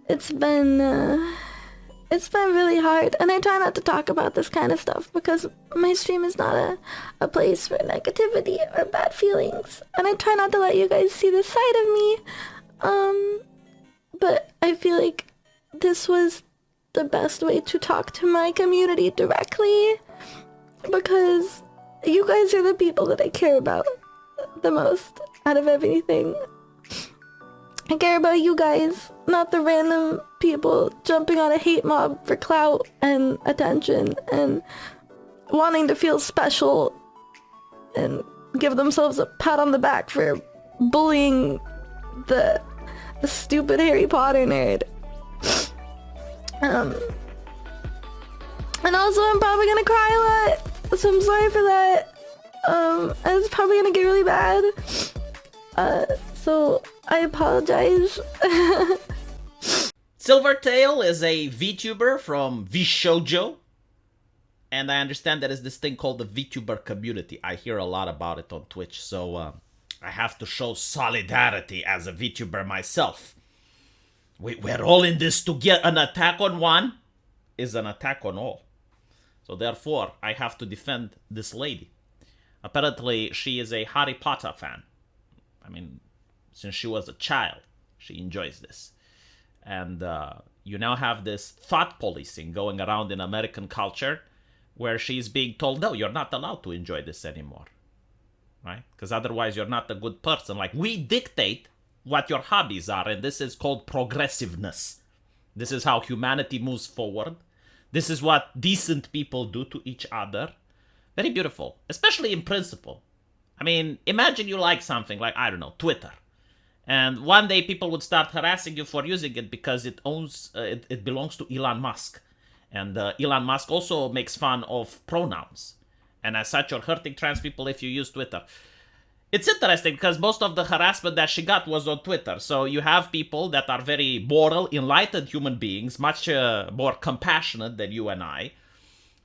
it's been really hard, and I try not to talk about this kind of stuff because my stream is not a place for negativity or bad feelings, and I try not to let you guys see this side of me. But I feel like this was the best way to talk to my community directly because you guys are the people that I care about the most out of everything. I care about you guys, not the random people jumping on a hate mob for clout and attention and wanting to feel special and give themselves a pat on the back for bullying the stupid Harry Potter nerd. And also I'm probably gonna cry a lot, so I'm sorry for that. And it's probably gonna get really bad. So I apologize. Silvervale is a VTuber from VShojo, and I understand there is this thing called the VTuber community. I hear a lot about it on Twitch, so I have to show solidarity as a VTuber myself. We're all in this together. An attack on one is an attack on all. So therefore, I have to defend this lady. Apparently, she is a Harry Potter fan. I mean, since she was a child, she enjoys this. And you now have this thought policing going around in American culture where she's being told, no, you're not allowed to enjoy this anymore. Right? Because otherwise you're not a good person. Like, we dictate what your hobbies are, and this is called progressiveness. This is how humanity moves forward. This is what decent people do to each other. Very beautiful, especially in principle. I mean, imagine you like something like, I don't know, Twitter. And one day people would start harassing you for using it because it belongs to Elon Musk. And Elon Musk also makes fun of pronouns. And as such, you're hurting trans people if you use Twitter. It's interesting because most of the harassment that she got was on Twitter. So you have people that are very moral, enlightened human beings, much more compassionate than you and I,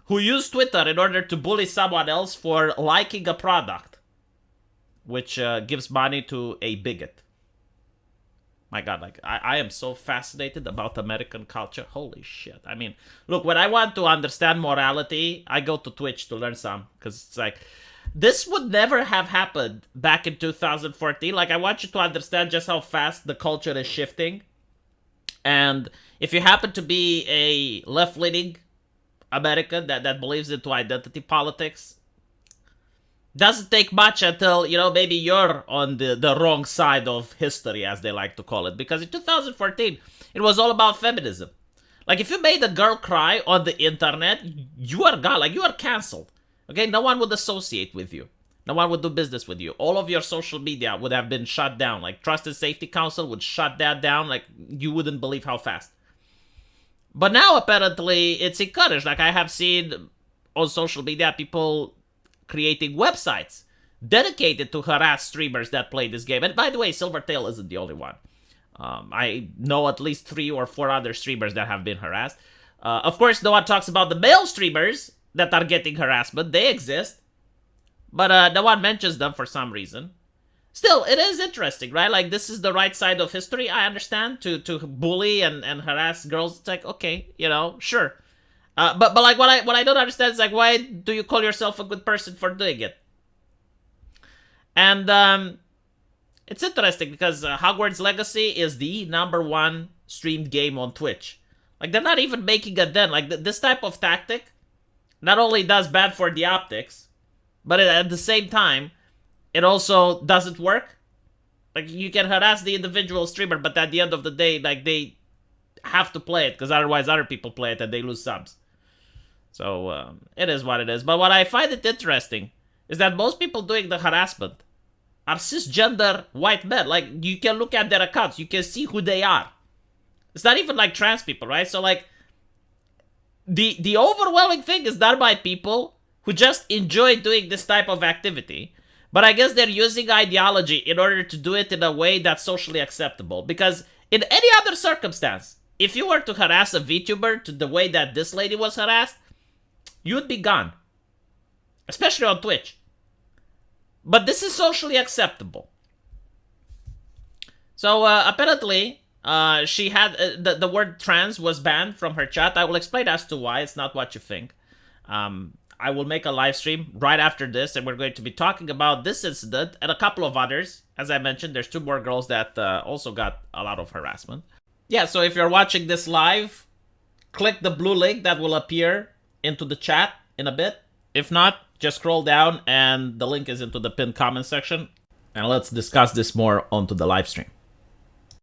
who use Twitter in order to bully someone else for liking a product, which gives money to a bigot. My God, like, I am so fascinated about American culture. Holy shit. I mean, look, when I want to understand morality, I go to Twitch to learn some. Because it's like, this would never have happened back in 2014. Like, I want you to understand just how fast the culture is shifting. And if you happen to be a left-leaning American that believes into identity politics, doesn't take much until, you know, maybe you're on the wrong side of history, as they like to call it. Because in 2014, it was all about feminism. Like, if you made a girl cry on the internet, you are gone. Like, you are canceled. Okay? No one would associate with you. No one would do business with you. All of your social media would have been shut down. Like, Trust and Safety Council would shut that down. Like, you wouldn't believe how fast. But now, apparently, it's encouraged. Like, I have seen on social media people creating websites dedicated to harass streamers that play this game. And by the way, Silvervale isn't the only one. I know at least 3 or 4 other streamers that have been harassed. Of course, no one talks about the male streamers that are getting harassment. They exist. But no one mentions them for some reason. Still, it is interesting, right? Like, this is the right side of history, I understand, to bully and harass girls. It's like, okay, you know, sure. But like, what I don't understand is, like, why do you call yourself a good person for doing it? And it's interesting because Hogwarts Legacy is the #1 streamed game on Twitch. Like, they're not even making a dent. Like, this type of tactic not only does bad for the optics, but at the same time, it also doesn't work. Like, you can harass the individual streamer, but at the end of the day, like, they have to play it because otherwise other people play it and they lose subs. So, it is what it is. But what I find it interesting is that most people doing the harassment are cisgender white men. Like, you can look at their accounts. You can see who they are. It's not even like trans people, right? So, like, the overwhelming thing is done by people who just enjoy doing this type of activity. But I guess they're using ideology in order to do it in a way that's socially acceptable. Because in any other circumstance, if you were to harass a VTuber to the way that this lady was harassed, you'd be gone. Especially on Twitch. But this is socially acceptable. So, apparently, She had the word trans was banned from her chat. I will explain as to why. It's not what you think. I will make a live stream right after this, and we're going to be talking about this incident and a couple of others. As I mentioned, there's 2 more girls that also got a lot of harassment. Yeah, so if you're watching this live, click the blue link that will appear into the chat in a bit. If not, just scroll down and the link is into the pinned comment section. And let's discuss this more onto the live stream.